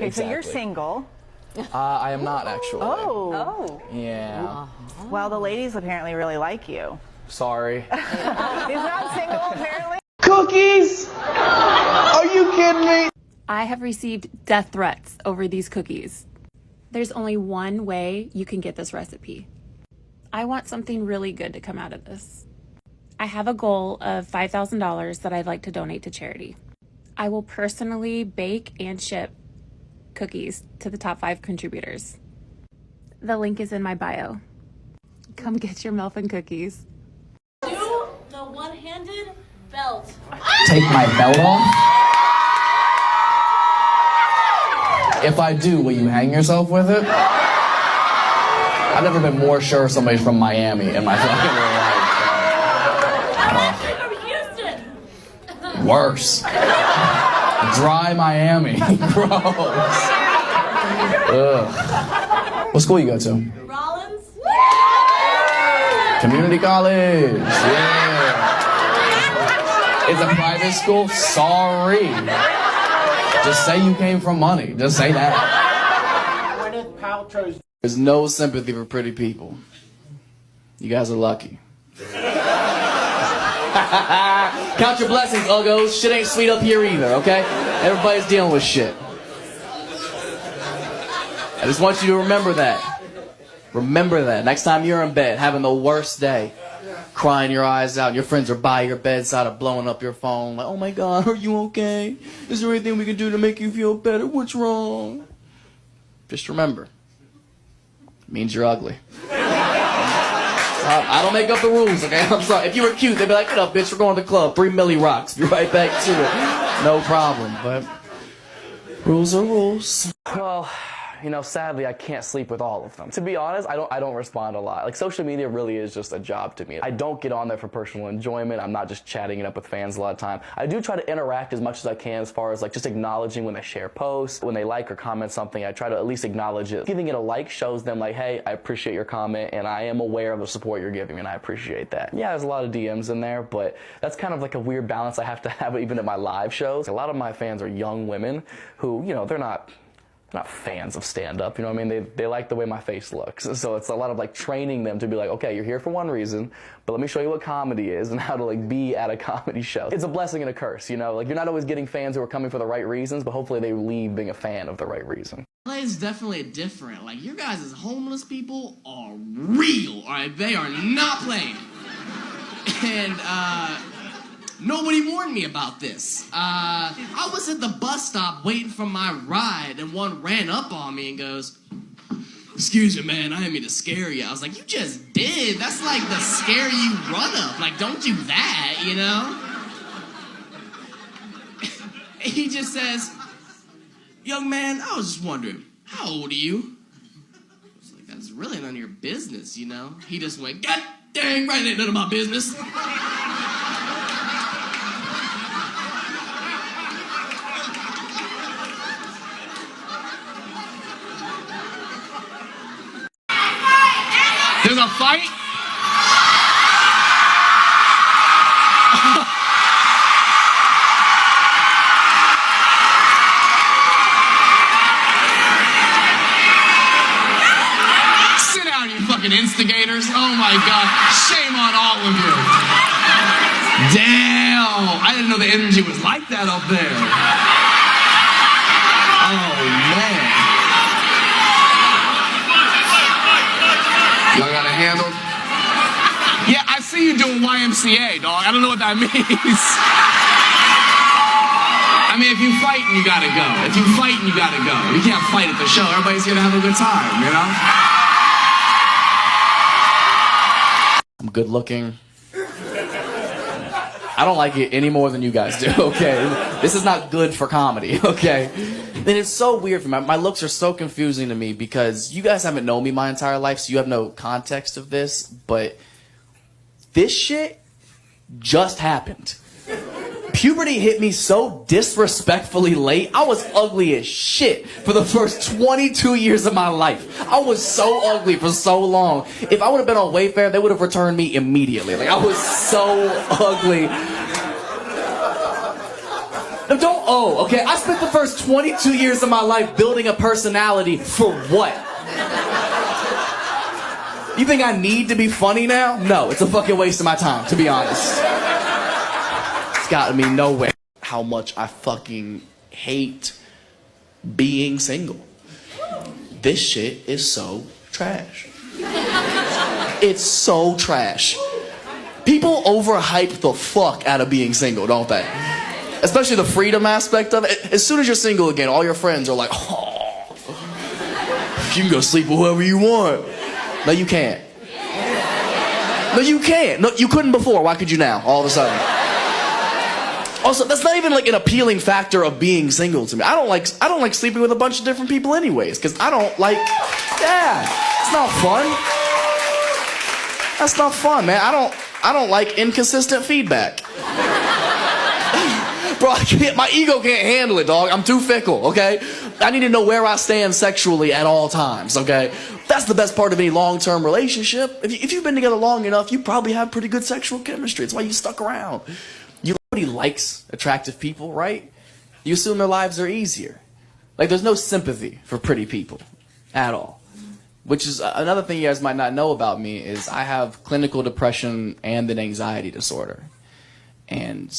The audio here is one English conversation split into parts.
Okay, so you're Exactly. single. I am not actually. Oh. Yeah. Well, the ladies apparently really like you. Sorry. He's not single, apparently. Cookies? Are you kidding me? I have received death threats over these cookies. There's only one way you can get this recipe. I want something really good to come out of this. I have a goal of $5,000 that I'd like to donate to charity. I will personally bake and ship cookies to the top 5 contributors. The link is in my bio. Come get your Melvin cookies. Do the one-handed belt. Take my belt off? If I do, will you hang yourself with it? I've never been more sure somebody's from Miami in my fucking life. From Houston. Worse. Dry Miami. Gross. Ugh. What school you go to? Rollins. Community college. Yeah. It's a private school? Sorry. Just say you came from money. Just say that. Gwyneth Paltrow's. There's no sympathy for pretty people. You guys are lucky. Count your blessings, uggos. Shit ain't sweet up here either, okay? Everybody's dealing with shit. I just want you to remember that. Remember that. Next time you're in bed, having the worst day, crying your eyes out, your friends are by your bedside or blowing up your phone, like, oh my God, are you okay? Is there anything we can do to make you feel better? What's wrong? Just remember, it means you're ugly. I don't make up the rules, okay? I'm sorry. If you were cute, they'd be like, get up, bitch, we're going to the club. 3 milli rocks. Be right back to it. No problem, but rules are rules. Well, you know, sadly, I can't sleep with all of them. To be honest, I don't respond a lot. Like, social media really is just a job to me. I don't get on there for personal enjoyment. I'm not just chatting it up with fans a lot of time. I do try to interact as much as I can as far as, like, just acknowledging when they share posts, when they like or comment something. I try to at least acknowledge it. Giving it a like shows them, like, hey, I appreciate your comment, and I am aware of the support you're giving me, and I appreciate that. Yeah, there's a lot of DMs in there, but that's kind of like a weird balance I have to have even at my live shows. A lot of my fans are young women who, you know, they're not fans of stand-up, you know what I mean? They like the way my face looks. So it's a lot of like training them to be like, okay, you're here for one reason, but let me show you what comedy is and how to like be at a comedy show. It's a blessing and a curse, you know? Like, you're not always getting fans who are coming for the right reasons, but hopefully they leave being a fan of the right reason. LA is definitely different. Like, your guys as homeless people are real, alright? They are not playing. And, nobody warned me about this. I was at the bus stop waiting for my ride, and one ran up on me and goes, excuse me, man, I didn't mean to scare you. I was like, you just did. That's like the scare you run up. Like, don't do that, you know? He just says, young man, I was just wondering, how old are you? I was like, that's really none of your business, you know? He just went, God dang right, ain't none of my business. There's a fight? Sit down, you fucking instigators. Oh my God. Shame on all of you. Damn. I didn't know the energy was like that up there. Oh, man. Y'all got it handled? Yeah, I see you doing YMCA, dog. I don't know what that means. I mean, if you fight, you gotta go. If you fight, you gotta go. You can't fight at the show. Everybody's gonna have a good time, you know? I'm good looking. I don't like it any more than you guys do, okay? This is not good for comedy, okay? And it's so weird for me. My looks are so confusing to me because you guys haven't known me my entire life, so you have no context of this, but this shit just happened. Puberty hit me so disrespectfully late. I was ugly as shit for the first 22 years of my life. I was so ugly for so long. If I would have been on Wayfair, they would have returned me immediately. Like, I was so ugly. No, don't owe, okay? I spent the first 22 years of my life building a personality for what? You think I need to be funny now? No, it's a fucking waste of my time, to be honest. It's gotten me nowhere. How much I fucking hate being single. This shit is so trash. It's so trash. People overhype the fuck out of being single, don't they? Especially the freedom aspect of it. As soon as you're single again, all your friends are like, oh, you can go sleep with whoever you want. No, you can't. No, you can't. No, you couldn't before. Why could you now, all of a sudden? Also, that's not even like an appealing factor of being single to me. I don't like sleeping with a bunch of different people anyways, because I don't like, it's not fun. That's not fun, man. I don't like inconsistent feedback. Bro, my ego can't handle it, dog. I'm too fickle, okay? I need to know where I stand sexually at all times, okay? That's the best part of any long-term relationship. If you've been together long enough, you probably have pretty good sexual chemistry. It's why you stuck around. Nobody likes attractive people, right? You assume their lives are easier. Like, there's no sympathy for pretty people at all. Which is another thing you guys might not know about me is I have clinical depression and an anxiety disorder. And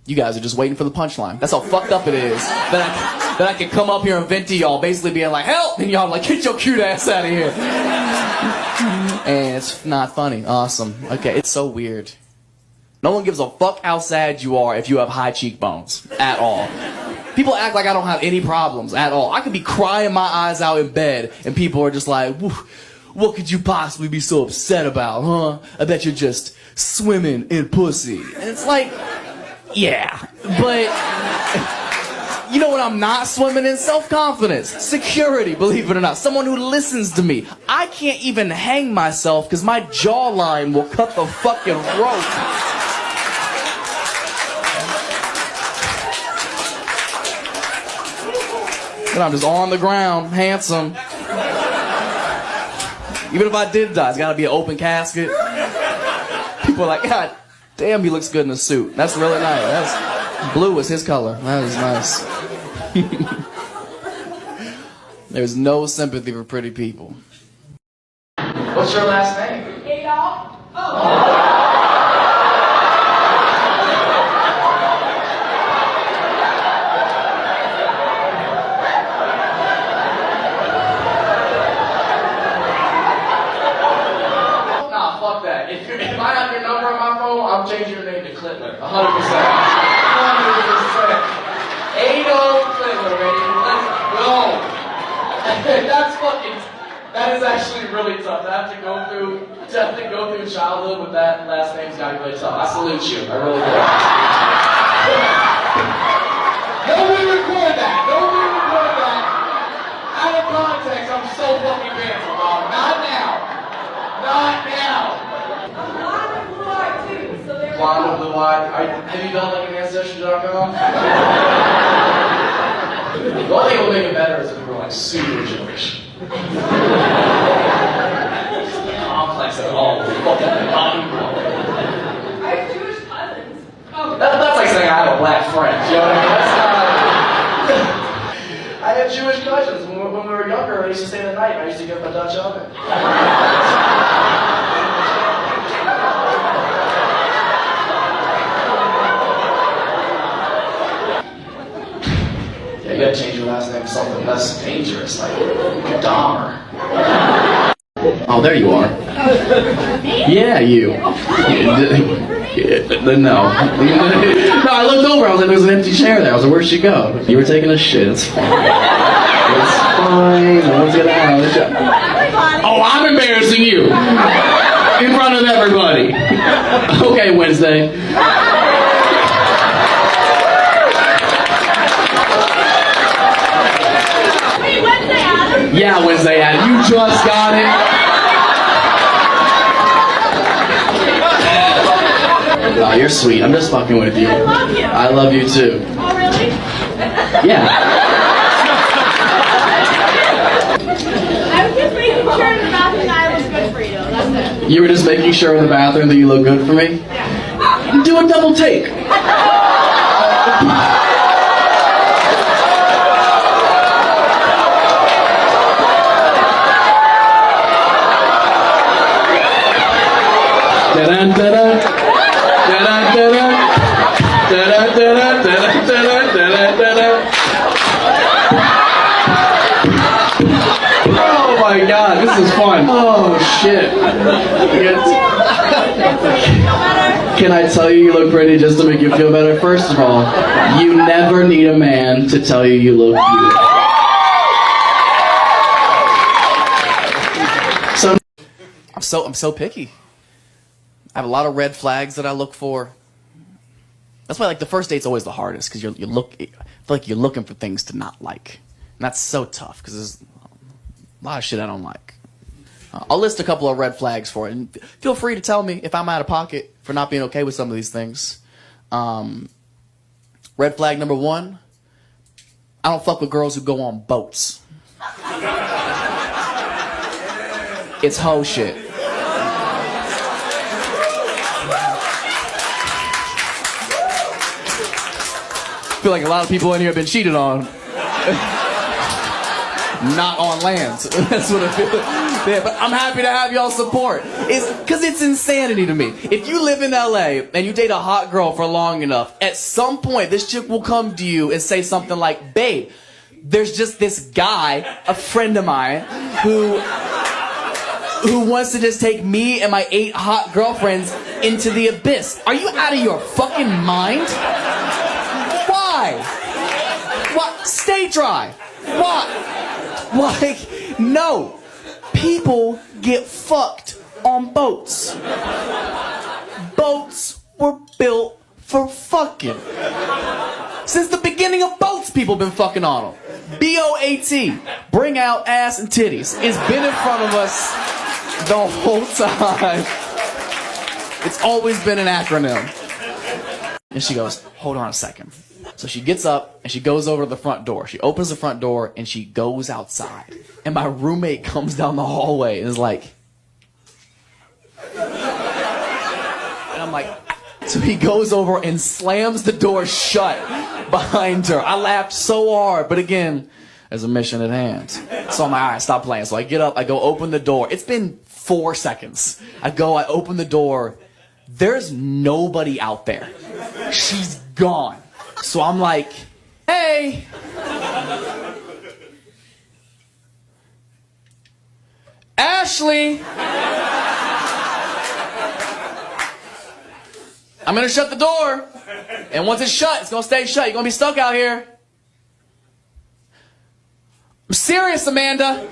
you guys are just waiting for the punchline. That's how fucked up it is that I can come up here and vent to y'all, basically being like, help! And y'all like, get your cute ass out of here. And it's not funny. Awesome. Okay, it's so weird. No one gives a fuck how sad you are if you have high cheekbones. At all. People act like I don't have any problems at all. I could be crying my eyes out in bed, and people are just like, what could you possibly be so upset about, huh? I bet you're just swimming in pussy. And it's like, yeah, but you know what I'm not swimming in? Self-confidence, security, believe it or not. Someone who listens to me. I can't even hang myself because my jawline will cut the fucking rope. And I'm just on the ground, handsome. Even if I did die, it's gotta be an open casket. People are like, God damn, he looks good in a suit. That's really nice. That's blue is his color. That is nice. There's no sympathy for pretty people. What's your last name? Hey, y'all. Oh. If I have your number on my phone, I'm changing your name to Clitler. 100%. 100%. Adolf Clitler, baby. Let's go. That is actually really tough. To have to go through childhood with that last name's gotta be really tough. I salute you. I really do. Nobody record that. Nobody record that. Out of context, I'm so fucking canceled, dog. Not now. Not now. Blonde or blue-eyed. Have you done like an Ancestry.com? The only thing that will make it better is if you were like super Jewish. Complex at all. I have Jewish cousins. Oh. That's like saying I have a black friend. You know what I mean? That's not... I had Jewish cousins. When we were younger, I used to stay the night and I used to give them a Dutch oven. You gotta change your last name to something less dangerous, like Dahmer. Oh, there you are. Yeah, you. No. No, I looked over, I was like, there's an empty chair there. I was like, where'd she go? You were taking a shit, it's fine. It's fine, no one's gonna have a job. Oh, I'm embarrassing you. In front of everybody. Okay, Wednesday. Yeah, Wednesday Adam. You just got it. Oh, you're sweet. I'm just fucking with you. I love you. I love you too. Oh, really? Yeah. I was just making sure in the bathroom that I was good for you. That's it. You were just making sure in the bathroom that you look good for me? Yeah. Do a double take. I was just making sure in the bathroom that I was good for you. That's it. You were just making sure in the bathroom that I was good for you. That's it. You were just making sure in the bathroom that you look good for me? Do a double take. Do a double take. Oh my god, this is fun. Oh shit. Can I tell you look pretty just to make you feel better? First of all, you never need a man to tell you look beautiful. So I'm so picky. I have a lot of red flags that I look for. That's why like the first date's always the hardest because I feel like you're looking for things to not like. And that's so tough because there's a lot of shit I don't like. I'll list a couple of red flags for it, and feel free to tell me if I'm out of pocket for not being okay with some of these things. Red flag number 1, I don't fuck with girls who go on boats. It's hoe shit. I feel like a lot of people in here have been cheated on. Not on land. That's what I feel. Yeah, but I'm happy to have y'all support. Because it's insanity to me. If you live in LA and you date a hot girl for long enough, at some point this chick will come to you and say something like, babe, there's just this guy, a friend of mine, who wants to just take me and my 8 hot girlfriends into the abyss. Are you out of your fucking mind? Why? What? Stay dry. What? Like, no. People get fucked on boats. Boats were built for fucking. Since the beginning of boats, people been fucking on them. B-O-A-T. Bring out ass and titties. It's been in front of us the whole time. It's always been an acronym. And she goes, hold on a second. So she gets up and she goes over to the front door. She opens the front door and she goes outside. And my roommate comes down the hallway and is like, and I'm like, so he goes over and slams the door shut behind her. I laughed so hard, but again, there's a mission at hand. So I'm like, all right, stop playing. So I get up, I go open the door. It's been 4 seconds. I open the door. There's nobody out there. She's gone. So I'm like, hey. Ashley. I'm gonna shut the door. And once it's shut, it's gonna stay shut. You're gonna be stuck out here. I'm serious, Amanda.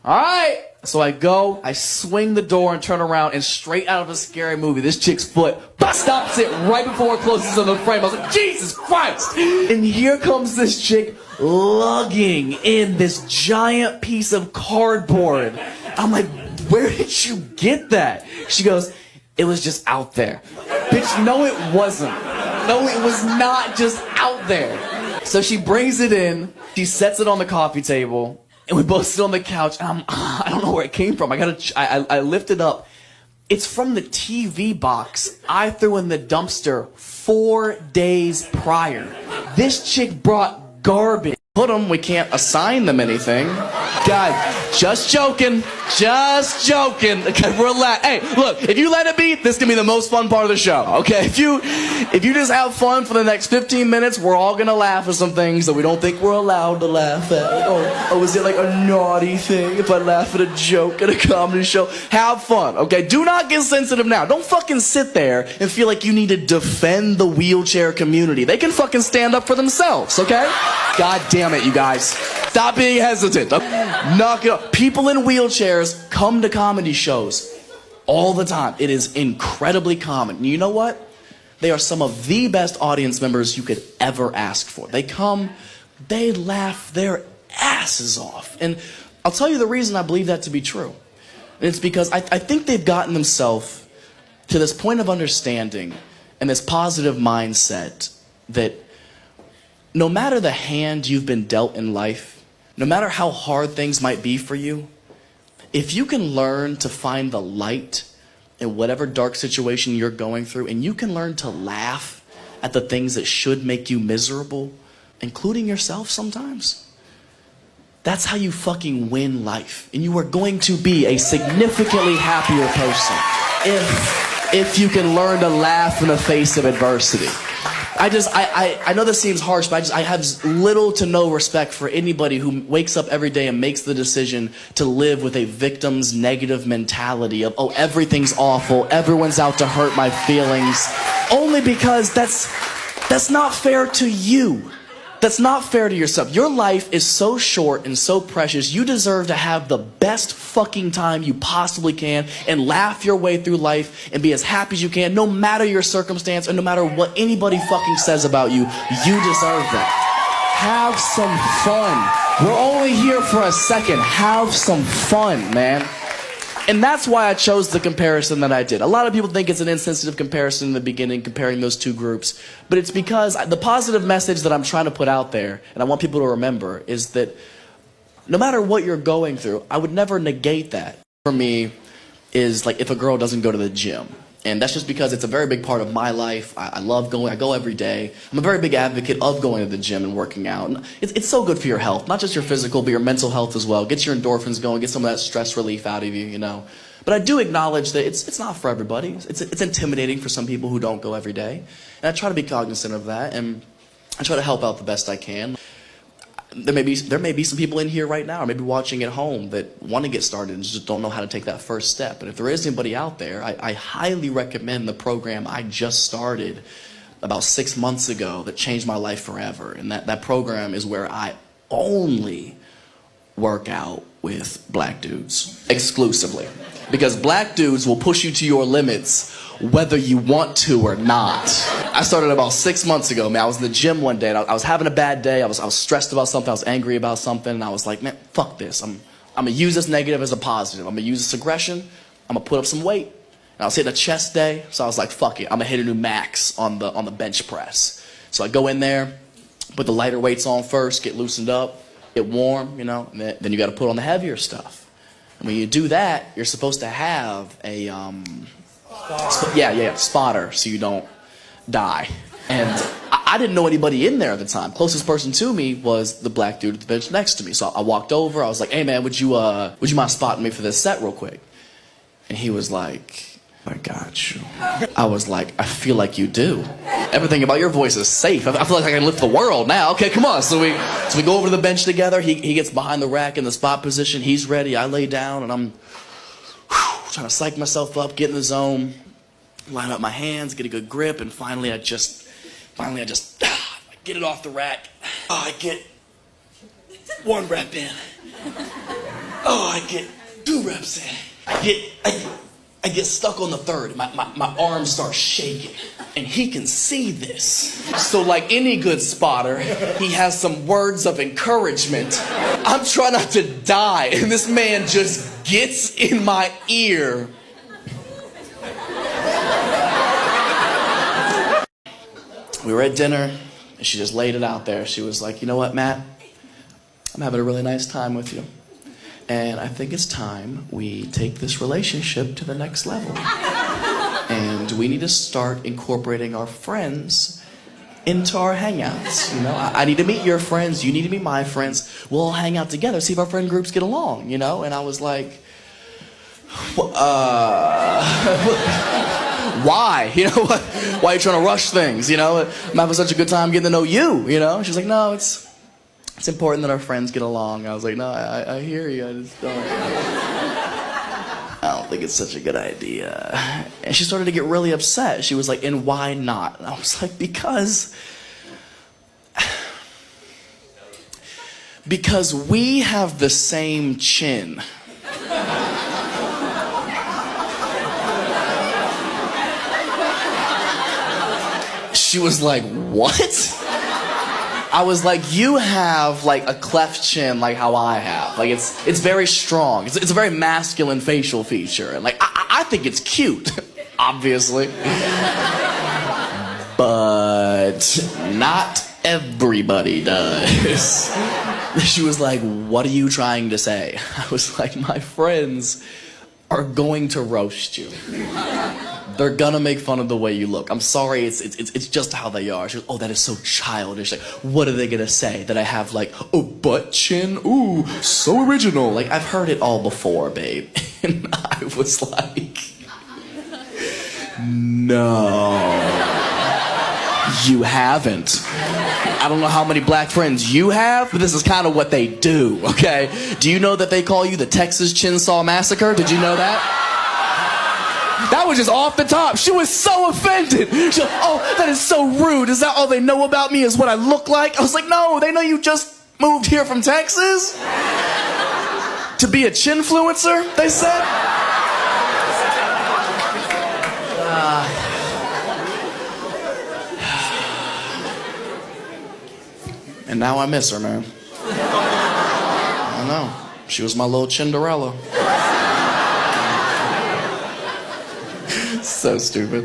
All right. So I go, I swing the door and turn around, and straight out of a scary movie, this chick's foot stops it right before it closes on the frame. I was like, Jesus Christ! And here comes this chick lugging in this giant piece of cardboard. I'm like, where did you get that? She goes, it was just out there. Bitch, no it wasn't. No, it was not just out there. So she brings it in, she sets it on the coffee table, and we both sit on the couch, and I don't know where it came from. I lift it up. It's from the TV box I threw in the dumpster 4 days prior. This chick brought garbage. Put them, we can't assign them anything. God, just joking. Just joking. Relax. Hey, look, if you let it be, this can be the most fun part of the show, okay? If you just have fun for the next 15 minutes, we're all gonna laugh at some things that we don't think we're allowed to laugh at. Oh, is it like a naughty thing if I laugh at a joke at a comedy show? Have fun, okay? Do not get sensitive now. Don't fucking sit there and feel like you need to defend the wheelchair community. They can fucking stand up for themselves, okay? God damn it, you guys. Stop being hesitant. Knock it up. People in wheelchairs come to comedy shows all the time. It is incredibly common. And you know what? They are some of the best audience members you could ever ask for. They come, they laugh their asses off. And I'll tell you the reason I believe that to be true. And it's because I think they've gotten themselves to this point of understanding and this positive mindset that no matter the hand you've been dealt in life, no matter how hard things might be for you, if you can learn to find the light in whatever dark situation you're going through, and you can learn to laugh at the things that should make you miserable, including yourself sometimes, That's how you fucking win life. And you are going to be a significantly happier person if you can learn to laugh in the face of adversity. I know this seems harsh, but I have little to no respect for anybody who wakes up every day and makes the decision to live with a victim's negative mentality of, oh, everything's awful, everyone's out to hurt my feelings, only because that's not fair to you. That's not fair to yourself. Your life is so short and so precious. You deserve to have the best fucking time you possibly can and laugh your way through life and be as happy as you can, no matter your circumstance or no matter what anybody fucking says about you. You deserve that. Have some fun. We're only here for a second. Have some fun, man. And that's why I chose the comparison that I did. A lot of people think it's an insensitive comparison in the beginning, comparing those two groups. But it's because the positive message that I'm trying to put out there, and I want people to remember, is that no matter what you're going through, I would never negate that. For me, is like if a girl doesn't go to the gym. And that's just because it's a very big part of my life. I love going. I go every day. I'm a very big advocate of going to the gym and working out. And it's so good for your health, not just your physical, but your mental health as well. Get your endorphins going, get some of that stress relief out of you, you know. But I do acknowledge that it's not for everybody. It's intimidating for some people who don't go every day. And I try to be cognizant of that, and I try to help out the best I can. There may be some people in here right now, or maybe watching at home, that want to get started and just don't know how to take that first step. And if there is anybody out there, I highly recommend the program I just started about 6 months ago that changed my life forever. And that program is where I only work out with black dudes exclusively, because black dudes will push you to your limits whether you want to or not. I started about 6 months ago, man. I was in the gym one day and I was having a bad day. I was stressed about something. I was angry about something. And I was like, man, fuck this. I'm gonna use this negative as a positive. I'm gonna use this aggression. I'm gonna put up some weight. And I was hitting a chest day, so I was like, fuck it. I'm gonna hit a new max on the bench press. So I go in there, put the lighter weights on first, get loosened up, get warm, you know, and then you gotta put on the heavier stuff. And when you do that, you're supposed to have a spotter, so you don't die. And I didn't know anybody in there at the time. Closest person to me was the black dude at the bench next to me. So I walked over. I was like, "Hey man, would you mind spotting me for this set real quick?" And he was like, "I got you." I was like, "I feel like you do. Everything about your voice is safe. I feel like I can lift the world now." Okay, come on. So we go over to the bench together. He gets behind the rack in the spot position. He's ready. I lay down and I'm trying to psych myself up, get in the zone, line up my hands, get a good grip, and finally I just get it off the rack. Oh, I get 1 rep in. Oh, I get 2 reps in. I get stuck on the 3rd. My arms start shaking, and he can see this. So like any good spotter, he has some words of encouragement. I'm trying not to die, and this man just gets in my ear. We were at dinner, and she just laid it out there. She was like, "You know what, Matt? I'm having a really nice time with you. And I think it's time we take this relationship to the next level. And we need to start incorporating our friends into our hangouts. You know, I need to meet your friends. You need to meet my friends. We'll all hang out together, see if our friend groups get along, you know?" And I was like, why? You know, why are you trying to rush things? You know, I'm having such a good time getting to know you, you know? She's like, "No, it's important that our friends get along." I was like, "No, I hear you. I just don't think it's such a good idea." And she started to get really upset. She was like, "And why not?" And I was like, because we have the same chin. She was like, "What?" I was like, "You have like a cleft chin like how I have. Like it's very strong. It's a very masculine facial feature. And like I think it's cute, obviously. But not everybody does." She was like, "What are you trying to say?" I was like, "My friends are going to roast you. They're gonna make fun of the way you look. I'm sorry, it's just how they are. She goes, oh, that is so childish. Like, what are they gonna say? That I have like a butt chin? Ooh, so original. Like, I've heard it all before, babe. And I was like, no. You haven't. I don't know how many black friends you have, but this is kind of what they do, okay? Do you know that they call you the Texas Chainsaw Massacre? Did you know that? That was just off the top. She was so offended. She was, oh, that is so rude. Is that all they know about me is what I look like? I was like, no, they know you just moved here from Texas to be a chinfluencer, they said. And now I miss her, man. I know. She was my little Cinderella. So stupid.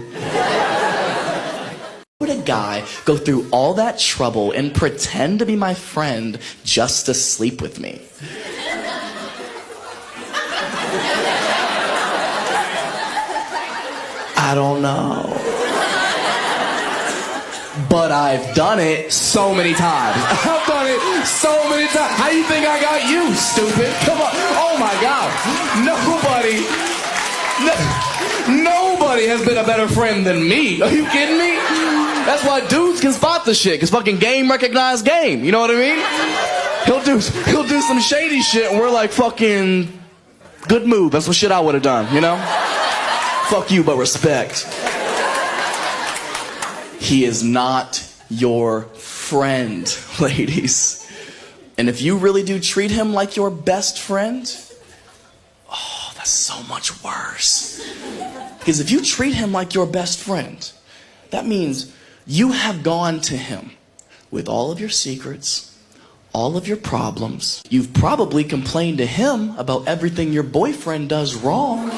Would a guy go through all that trouble and pretend to be my friend just to sleep with me? I don't know. But I've done it so many times. I've done it so many times. How do you think I got you, stupid? Come on. Oh my God. Nobody has been a better friend than me. Are you kidding me? That's why dudes can spot the shit, because fucking game recognized game. You know what I mean? He'll do some shady shit and we're like, fucking good move. That's what shit I would have done, you know? Fuck you, but respect. He is not your friend, ladies. And if you really do treat him like your best friend, oh, that's so much worse. Because if you treat him like your best friend, that means you have gone to him with all of your secrets, all of your problems. You've probably complained to him about everything your boyfriend does wrong.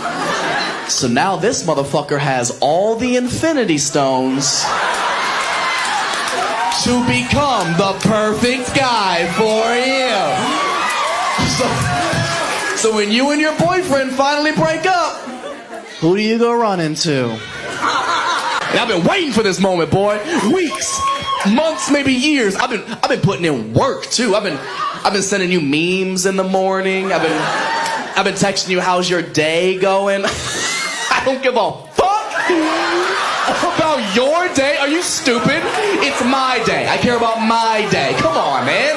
So now this motherfucker has all the Infinity Stones to become the perfect guy for you. So when you and your boyfriend finally break up, who do you go run into? And I've been waiting for this moment, boy. Weeks, months, maybe years. I've been putting in work too. I've been sending you memes in the morning. I've been texting you, how's your day going? I don't give a fuck about your day. Are you stupid? It's my day. I care about my day. Come on, man.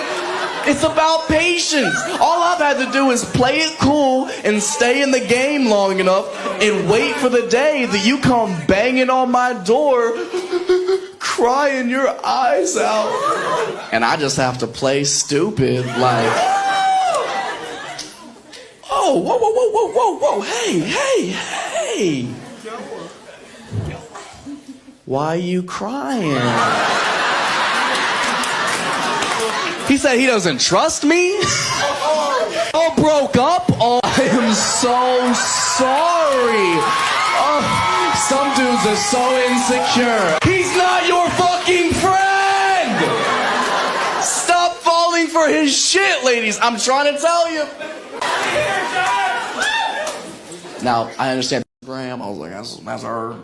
It's about patience. All I've had to do is play it cool and stay in the game long enough and wait for the day that you come banging on my door, crying your eyes out. And I just have to play stupid like, oh, whoa, whoa, whoa, whoa, whoa, whoa, hey. Why are you crying? He said he doesn't trust me? All broke up? Oh, I am so sorry. Oh, some dudes are so insecure. He's not your fucking friend! Stop falling for his shit, ladies. I'm trying to tell you. Now, I understand Graham. I was like, that's her.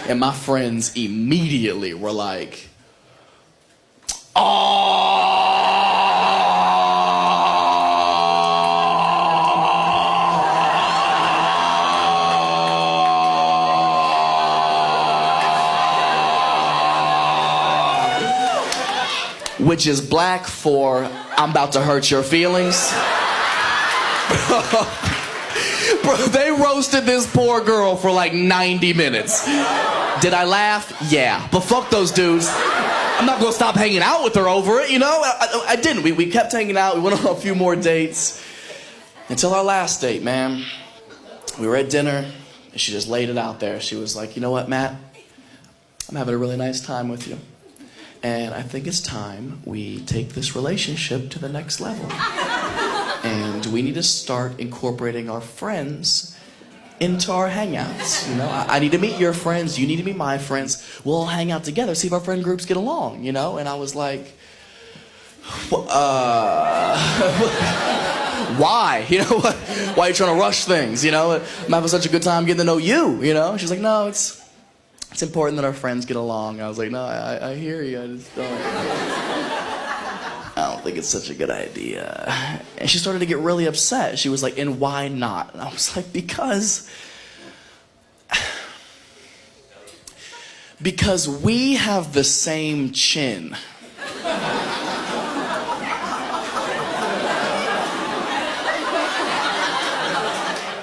And my friends immediately were like, which is black for I'm about to hurt your feelings. Bro, they roasted this poor girl for like 90 minutes. Did I laugh? Yeah. But fuck those dudes. I'm not gonna stop hanging out with her over it, you know? I didn't. We kept hanging out. We went on a few more dates. Until our last date, man. We were at dinner, and she just laid it out there. She was like, you know what, Matt? I'm having a really nice time with you. And I think it's time we take this relationship to the next level. And we need to start incorporating our friends into our hangouts. You know, I need to meet your friends, you need to meet my friends. We'll all hang out together, see if our friend groups get along, you know? And I was like, why? You know, why are you trying to rush things? You know, I'm having such a good time getting to know you, you know? She's like, no, it's important that our friends get along. I was like, no, I hear you, I just don't think it's such a good idea. And she started to get really upset. She was like, and why not? And I was like, because we have the same chin.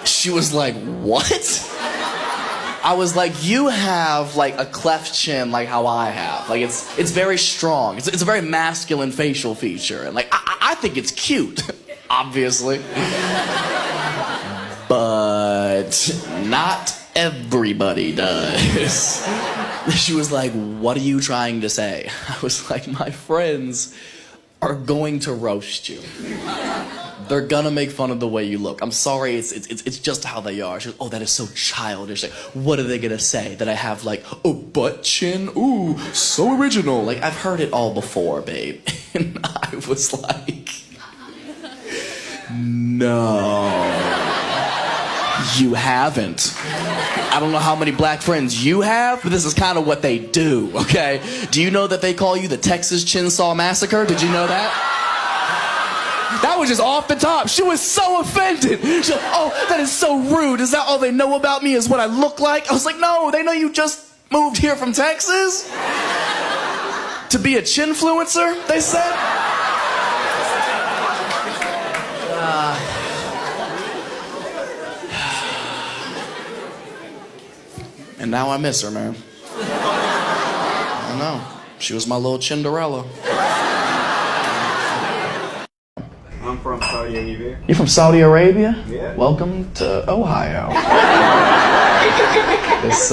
She was like, what? I was like, you have like a cleft chin like how I have. Like it's very strong. It's a very masculine facial feature. And like, I think it's cute, obviously. But not everybody does. She was like, what are you trying to say? I was like, my friends are going to roast you. They're gonna make fun of the way you look. I'm sorry, it's just how they are. She goes, oh, that is so childish. Like, what are they gonna say? That I have like a butt chin? Ooh, so original. Like, I've heard it all before, babe. And I was like, no, you haven't. I don't know how many black friends you have, but this is kind of what they do, okay? Do you know that they call you the Texas Chainsaw Massacre? Did you know that? That was just off the top. She was so offended. She was, oh, that is so rude. Is that all they know about me is what I look like? I was like, no, they know you just moved here from Texas to be a chinfluencer, they said. And now I miss her, man. I know. She was my little Cinderella. I'm from Saudi Arabia. You're from Saudi Arabia? Yeah. Welcome to Ohio. This,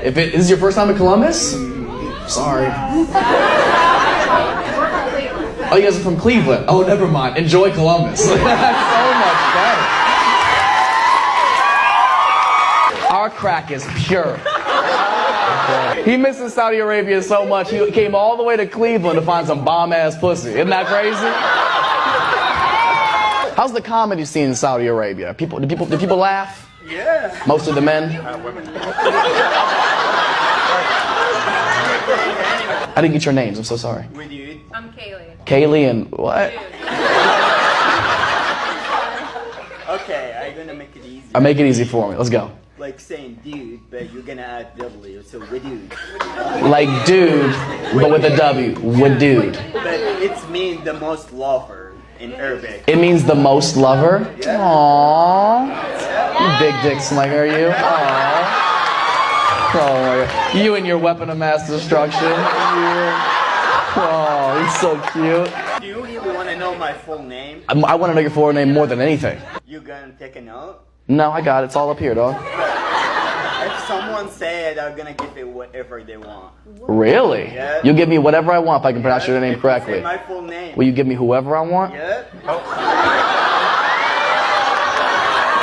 if it is your first time in Columbus? Sorry. Oh, you guys are from Cleveland. Oh, never mind. Enjoy Columbus. That's so much better. Our crack is pure. He misses Saudi Arabia so much, he came all the way to Cleveland to find some bomb-ass pussy. Isn't that crazy? How's the comedy scene in Saudi Arabia? Do people laugh? Yeah. Most of the men? Women. I didn't get your names, I'm so sorry. With you. I'm Kaylee. Kaylee and what? Okay, I'm gonna make it easy. Make it easy for me, let's go. Like saying dude, but you're gonna add W, so with dude. Like dude, but with a W, with dude. But it's mean the most lover in Arabic. It means the most lover? Aww. You big dick slinger, you? Aww. Oh my god. You and your weapon of mass destruction. Oh, he's so cute. Do you really want to know my full name? I want to know your full name more than anything. You gonna take a note? No, I got it. It's all up here, dog. If someone say it, I'm gonna give it whatever they want. Really? Yeah. You give me whatever I want if I can pronounce your name If you correctly. say my full name. Will you give me whoever I want? Yeah.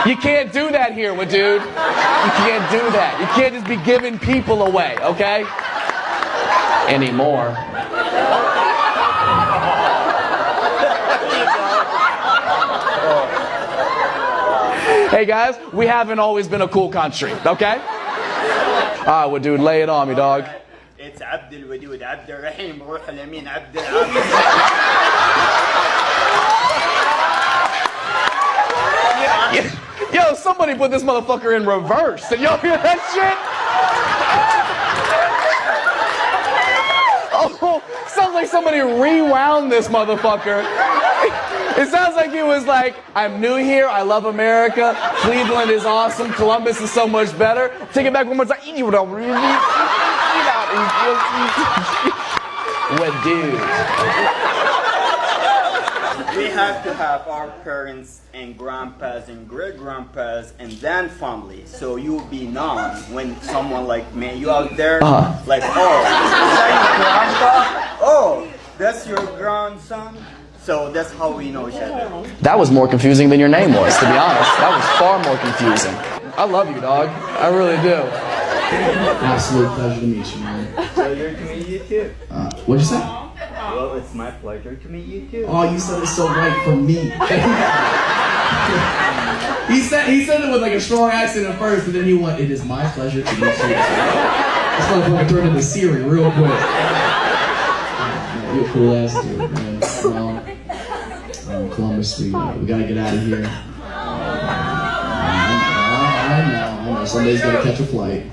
You can't do that here, dude. You can't do that. You can't just be giving people away, okay? Anymore. Hey guys, we haven't always been a cool country, okay? Alright, well dude, lay it on me, dog. It's Abdul Wadud, Abdul Rahim, Ruh al-Amin, Abdul Yo, somebody put this motherfucker in reverse. Did y'all hear that shit? Oh, sounds like somebody rewound this motherfucker. It sounds like he was like, I'm new here, I love America, Cleveland is awesome, Columbus is so much better. Take it back one more time. What dude? We have to have our parents and grandpas and great-grandpas and then family. So you'll be known when someone like me, you out there, like, oh, is that your grandpa? Oh, that's your grandson? So that's how we know each other. That was more confusing than your name was, to be honest. That was far more confusing. I love you, dog. I really do. Absolute pleasure to meet you, man. Pleasure to meet you too. What'd you say? Well, it's my pleasure to meet you too. Oh, you said it so right for me. he said it with like a strong accent at first, but then he went, "It is my pleasure to meet you." This motherfucker turned into Siri real quick. You're a cool ass dude, man. Columbus, we gotta get out of here. I know. Somebody's gotta catch a flight.